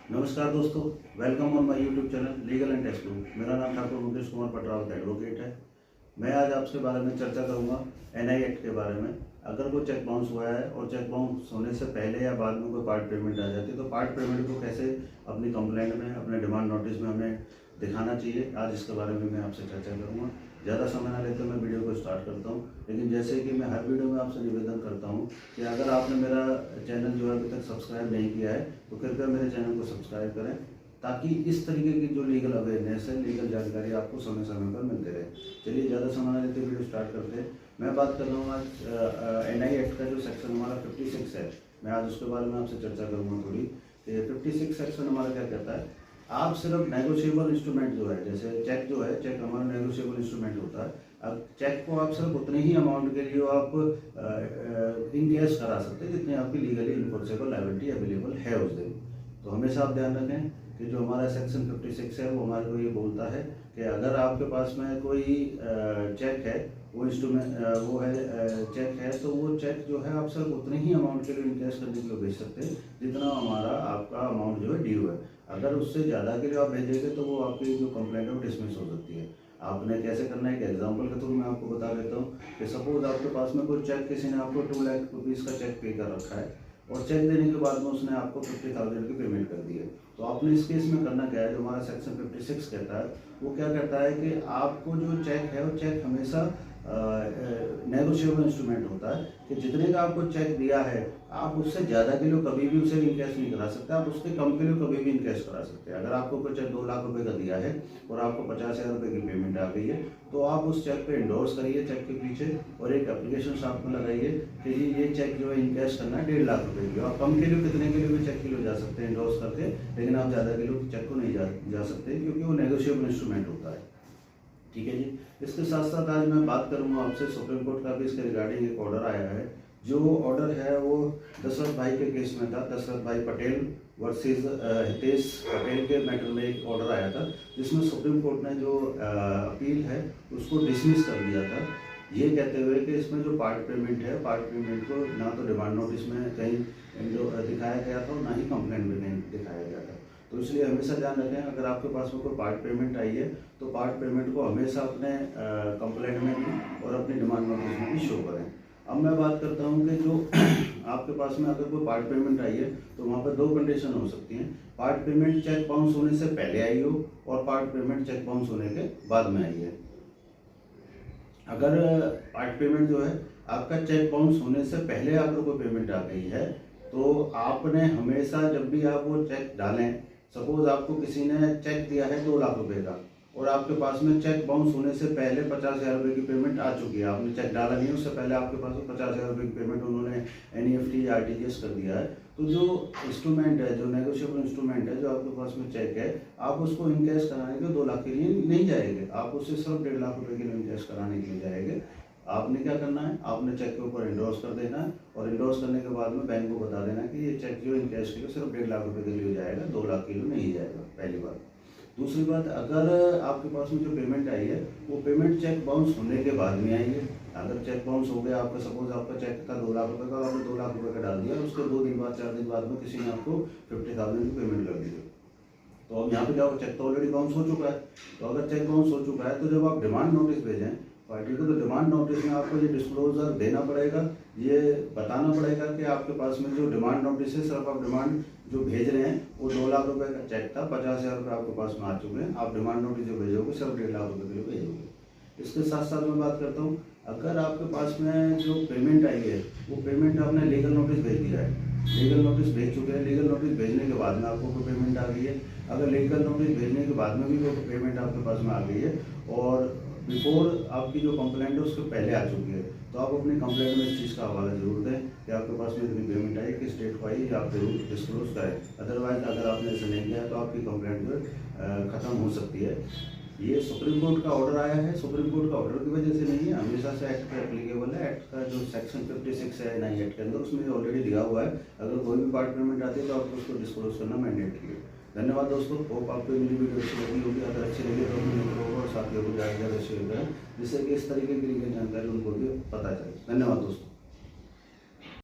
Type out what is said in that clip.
नमस्कार दोस्तों, welcome on my YouTube channel legal and tax proof. मेरा नाम ठाकुर मुकेश कुमार पटरावत एडवोकेट है। मैं आज आपके बारे में चर्चा करूंगा एनआई एक्ट के बारे में। अगर कोई चेक बाउंस हुआ है और चेक बाउंस होने से पहले या बाद में कोई पार्ट पेमेंट आ जाती है तो पार्ट पेमेंट को कैसे अपनी कंप्लेंट में, अपने डिमांड नोटिस में हमें दिखाना चाहिए, आज इसके बारे में मैं आपसे चर्चा करूँगा। ज़्यादा समय ना लेते मैं वीडियो को स्टार्ट करता हूँ। लेकिन जैसे कि मैं हर वीडियो में आपसे निवेदन करता हूँ कि अगर आपने मेरा चैनल जो है अभी तक सब्सक्राइब नहीं किया है तो कृपया मेरे चैनल को सब्सक्राइब करें, ताकि इस तरीके की जो लीगल अवेयरनेस है, लीगल जानकारी आपको समय समय पर मिलते रहे। चलिए ज़्यादा समय ना लेते वीडियो स्टार्ट करते हैं। मैं बात कर रहा हूँ आज एनआई एक्ट का जो सेक्शन हमारा 56 है, मैं आज उसके बारे में आपसे चर्चा करूँगा थोड़ी। 56 सेक्शन हमारा क्या कहता है, आप सिर्फ नेगोशिएबल इंस्ट्रूमेंट जो है, जैसे चेक जो है, चेक हमारा नेगोशिएबल इंस्ट्रूमेंट होता है। अब चेक को आप सिर्फ उतने ही अमाउंट के लिए आप इन कैश करा सकते हैं जितने आपकी लीगली इन्फोर्सेबल लायबिलिटी अवेलेबल है उस दिन। तो हमेशा आप ध्यान रखें कि जो हमारा सेक्शन 56 है वो हमारे को ये बोलता है कि अगर आपके पास में कोई चेक है, वो इंस्ट्रूमेंट वो है चेक है, तो वो चेक जो है आप सिर्फ उतने ही अमाउंट के लिए इनकैश करने के लिए भेज सकते हैं जितना हमारा आपका अमाउंट जो है ड्यू है। अगर उससे ज़्यादा के लिए आप भेजेंगे तो वो आपकी जो कंप्लेंट है वो डिसमिस हो सकती है। आपने कैसे करना है, एक एग्जांपल के थ्रू मैं आपको बता देता हूँ कि सपोज आपके पास में कोई चेक, किसी ने आपको 2 लाख रुपीज़ का चेक पे कर रखा है और चेक देने के बाद में उसने आपको 50,000 की पेमेंट कर दी है। तो आपने इस केस में करना क्या है, जो हमारा सेक्शन 56 कहता है वो क्या कहता है कि आपको जो चेक है वो चेक हमेशा नेगोशिएबल इंस्ट्रूमेंट होता है कि जितने का आपको चेक दिया है आप उससे ज़्यादा के लिए कभी भी उसे इनकैश नहीं करा सकते, आप उसके कम के लिए कभी भी इनकैश करा सकते हैं। अगर आपको कोई चेक 2 लाख रुपए का दिया है और आपको 50,000 रुपये की पेमेंट आ गई है तो आप उस चेक पे इंडोर्स करिए चेक के पीछे और एक एप्लीकेशन साथ में लगाइए कि जी ये चेक जो है इनकैश करना है 1.5 लाख रुपये की। आप कम के लिए कितने के लिए भी चेक के लिए जा सकते हैं इंडोर्स करके, लेकिन आप ज़्यादा के लिए चेक को नहीं जा सकते क्योंकि वो नेगोशिएबल इंस्ट्रूमेंट होता है। ठीक है जी। इसके साथ साथ आज मैं बात करूंगा आपसे, सुप्रीम कोर्ट का भी इसके रिगार्डिंग एक ऑर्डर आया है। जो ऑर्डर है वो दशरथ भाई के केस में था, दशरथ भाई पटेल वर्सेस हितेश पटेल के मैटर में एक ऑर्डर आया था जिसमें सुप्रीम कोर्ट ने जो अपील है उसको डिसमिस कर दिया था, ये कहते हुए कि इसमें जो पार्ट पेमेंट है, पार्ट पेमेंट को ना तो डिमांड नोटिस में कहीं दिखाया गया था और ना ही कंप्लेंट में कहीं दिखाया गया था। तो इसलिए हमेशा ध्यान रखें, अगर आपके पास में कोई पार्ट पेमेंट आई है तो पार्ट पेमेंट को हमेशा अपने कंप्लेंट में भी और अपनी डिमांड नोटिस में भी शो करें। अब मैं बात करता हूं कि जो आपके पास में अगर कोई पार्ट पेमेंट आई है तो वहाँ पर 2 कंडीशन हो सकती हैं। पार्ट पेमेंट चेक बाउंस होने से पहले आई हो और पार्ट पेमेंट चेक बाउंस होने के बाद में आई है। अगर पार्ट पेमेंट जो है आपका चेक बाउंस होने से पहले आपको कोई पेमेंट आ गई है तो आपने हमेशा जब भी आप वो चेक डालें, सपोज आपको किसी ने चेक दिया है 2 लाख रुपए का और आपके पास में चेक बाउंस होने से पहले 50,000 रुपये की पेमेंट आ चुकी है, आपने चेक डाला नहीं, उससे पहले आपके पास 50,000 रुपये की पेमेंट उन्होंने एनईएफटी या आरटीजीएस कर दिया है, तो जो इंस्ट्रूमेंट है, जो नेगोशिएबल इंस्ट्रूमेंट है, जो आपके पास में चेक है, आप उसको इनकैश कराने के 2 लाख के लिए नहीं जाएंगे, आप उससे सिर्फ 1.5 लाख रुपये के लिए इनकैश कराने के लिए जाएंगे। आपने क्या करना है, आपने चेक के ऊपर इंडोर्स कर देना है और इंडोर्स करने के बाद में बैंक को बता देना कि ये चेक जो इनकैश के लिए सिर्फ 1.5 लाख रुपये के लिए जाएगा, 2 लाख के लिए नहीं जाएगा, पहली बात। दूसरी बात, अगर आपके पास में जो पेमेंट आई है वो पेमेंट चेक बाउंस होने के बाद में आई है। अगर चेक बाउंस हो गया आपका, सपोज आपका चेक था 2 लाख रुपये का, आपने 2 लाख रुपये का डाल दिया, उसके 2 दिन बाद 4 दिन बाद में किसी ने आपको 50,000 की पेमेंट कर दी, तो अब यहाँ पे क्या, चेक तो ऑलरेडी बाउंस हो चुका है। तो अगर चेक बाउंस हो चुका है तो जब आप डिमांड नोटिस भेजें पार्टी को तो डिमांड नोटिस में आपको ये डिस्क्लोजर देना पड़ेगा, ये बताना पड़ेगा कि आपके पास में जो डिमांड नोटिस है, सिर्फ आप डिमांड जो भेज रहे हैं वो 2 लाख रुपए का चेक था, 50,000 रुपये आपके पास में आ चुके हैं, आप डिमांड नोटिस जो भेजोगे सिर्फ 1.5 लाख रुपये के लिए भेजोगे। इसके साथ साथ मैं बात करता हूँ, अगर आपके पास में जो पेमेंट आई है वो पेमेंट आपने लीगल नोटिस भेज दिया है, लीगल नोटिस भेज चुके हैं, लीगल नोटिस भेजने के बाद में आपको कोई पेमेंट आ गई है, अगर लीगल नोटिस भेजने के बाद में भी कोई पेमेंट आपके पास में आ गई है और बिफोर आपकी जो कंप्लेंट है उसके पहले आ चुकी है, तो आप अपनी कंप्लेंट में इस चीज़ का हवाला जरूर दें कि आपके पास में इतनी पेमेंट आई, किस डेट को आई, आप जरूर डिस्क्लोज करें। अदरवाइज अगर आपने ऐसे नहीं किया तो आपकी कंप्लेंट जो खत्म हो सकती है। ये सुप्रीम कोर्ट का ऑर्डर आया है, सुप्रीम कोर्ट का ऑर्डर की वजह से नहीं है, हमेशा से एक्ट पे एप्लीकेबल है। एक्ट का जो सेक्शन 56 है नई एक्ट के अंदर, उसमें ऑलरेडी दिया हुआ है, अगर कोई भी पार्ट पेमेंट आती है तो आपको उसको डिस्क्लोज करना मैंडेटरी है। धन्यवाद दोस्तों, होप आपको मेरी वीडियो अच्छी लगी होगी। अगर अच्छी लगी तो अपने मित्रों और साथियों को ज़्यादा से ज़्यादा शेयर करें, जिससे कि इस तरीके की जानकारी उनको भी पता चले। धन्यवाद दोस्तों।